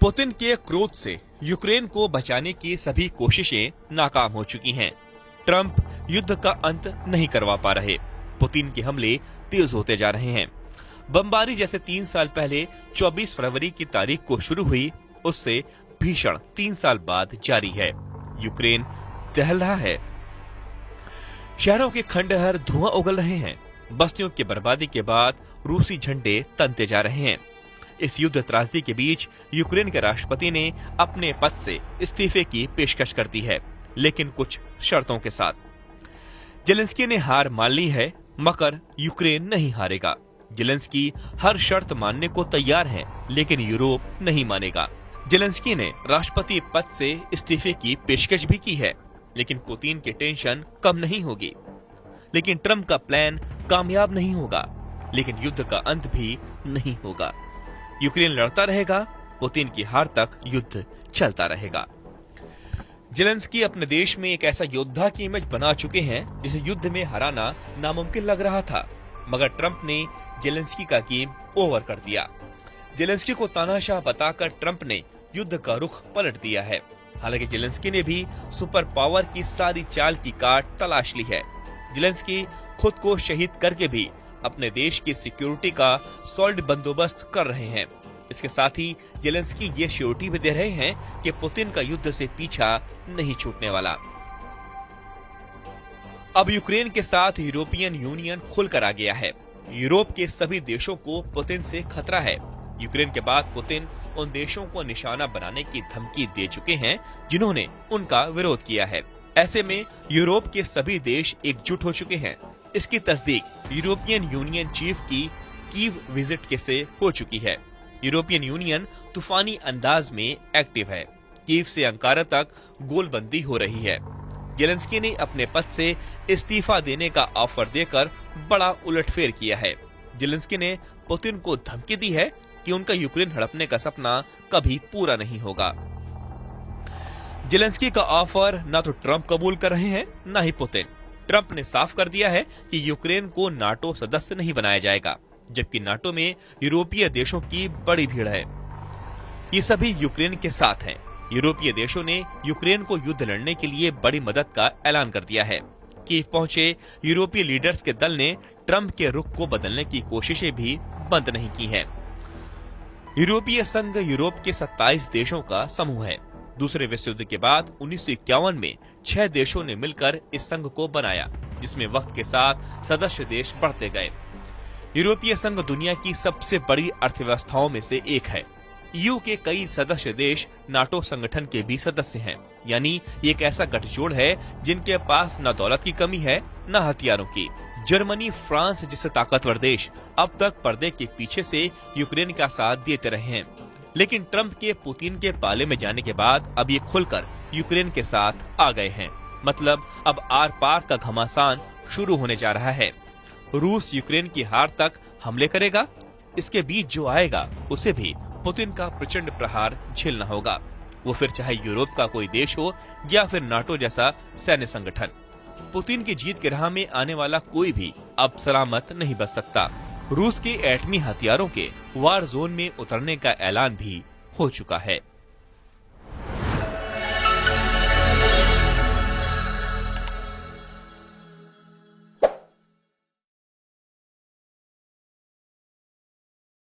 Putin के क्रोध से यूक्रेन को बचाने की सभी कोशिशें नाकाम हो चुकी हैं। ट्रंप युद्ध का अंत नहीं करवा पा रहे। पुतिन के हमले तेज होते जा रहे हैं। बमबारी जैसे 3 साल पहले 24 फरवरी की तारीख को शुरू हुई, उससे भीषण 3 साल बाद जारी है। यूक्रेन दहल रहा है। शहरों के खंडहर धुआं उगल रहे हैं। बस्तियों की बर्बादी के बाद रूसी झंडे तनते जा रहे हैं। इस युद्ध त्रासदी के बीच यूक्रेन के राष्ट्रपति ने अपने पद से इस्तीफे की पेशकश कर दी है, लेकिन कुछ शर्तों के साथ। जेलेंस्की ने हार मान ली है, मगर यूक्रेन नहीं हारेगा। जेलेंस्की हर शर्त मानने को तैयार है, लेकिन यूरोप नहीं मानेगा। जेलेंस्की ने राष्ट्रपति पद से इस्तीफे की पेशकश भी की है, लेकिन पुतिन की टेंशन कम नहीं होगी। लेकिन ट्रंप का प्लान कामयाब नहीं होगा, लेकिन युद्ध का अंत भी नहीं होगा। यूक्रेन लड़ता रहेगा, पुतिन की हार तक युद्ध चलता रहेगा। जेलेंस्की अपने देश में एक ऐसा योद्धा की इमेज बना चुके हैं जिसे युद्ध में हराना नामुमकिन लग रहा था, मगर ट्रंप ने जेलेंस्की का गेम ओवर कर दिया। जेलेंस्की को तानाशाह बताकर ट्रंप ने युद्ध का रुख पलट दिया है। हालांकि जेलेंस्की ने भी सुपर पावर की सारी चाल की काट तलाश ली है। जेलेंस्की खुद को शहीद करके भी अपने देश की सिक्योरिटी का सॉलिड बंदोबस्त कर रहे हैं। इसके साथ ही जेलेंस्की ये श्योरिटी भी दे रहे हैं कि पुतिन का युद्ध से पीछा नहीं छूटने वाला। अब यूक्रेन के साथ यूरोपियन यूनियन खुलकर आ गया है। यूरोप के सभी देशों को पुतिन से खतरा है। यूक्रेन के बाद पुतिन उन देशों को निशाना बनाने की धमकी दे चुके हैं जिन्होंने उनका विरोध किया है। ऐसे में यूरोप के सभी देश एकजुट हो चुके हैं। इसकी तस्दीक यूरोपियन यूनियन चीफ की कीव विजिट के से हो चुकी है। यूरोपियन यूनियन तूफानी अंदाज में एक्टिव है। कीव से अंकारा तक गोलबंदी हो रही है। जेलेंस्की ने अपने पद से इस्तीफा देने का ऑफर देकर बड़ा उलटफेर किया है। जेलेंस्की ने पुतिन को धमकी दी है कि उनका यूक्रेन हड़पने का सपना कभी पूरा नहीं होगा। जेलेंस्की का ऑफर न तो ट्रंप कबूल कर रहे हैं, न ही पुतिन। ट्रंप ने साफ कर दिया है कि यूक्रेन को नाटो सदस्य नहीं बनाया जाएगा, जबकि नाटो में यूरोपीय देशों की बड़ी भीड़ है। ये सभी यूक्रेन के साथ हैं। यूरोपीय देशों ने यूक्रेन को युद्ध लड़ने के लिए बड़ी मदद का ऐलान कर दिया है। कीव पहुंचे यूरोपीय लीडर्स के दल ने ट्रंप के रुख को बदलने की कोशिशें भी बंद नहीं की हैं। यूरोपीय संघ यूरोप के 27 देशों का समूह है। दूसरे विश्व युद्ध के बाद 1951 में 6 देशों ने मिलकर इस संघ को बनाया, जिसमें वक्त के साथ सदस्य देश बढ़ते गए। यूरोपीय संघ दुनिया की सबसे बड़ी अर्थव्यवस्थाओं में से एक है। ईयू के कई सदस्य देश नाटो संगठन के भी सदस्य हैं। यानी ये एक ऐसा गठजोड़ है जिनके पास न दौलत की कमी है, न हथियारों की। जर्मनी, फ्रांस जैसे ताकतवर देश अब तक पर्दे के पीछे से यूक्रेन का साथ देते रहे हैं, लेकिन ट्रंप के पुतिन के पाले में जाने के बाद अब ये खुलकर यूक्रेन के साथ आ गए हैं। मतलब अब आर पार का घमासान शुरू होने जा रहा है। रूस यूक्रेन की हार तक हमले करेगा। इसके बीच जो आएगा उसे भी पुतिन का प्रचंड प्रहार झेलना होगा, वो फिर चाहे यूरोप का कोई देश हो या फिर नाटो जैसा सैन्य संगठन। पुतिन की जीत की राह में आने वाला कोई भी अब सलामत नहीं बच सकता। रूस के एटमी हथियारों के वार जोन में उतरने का ऐलान भी हो चुका है।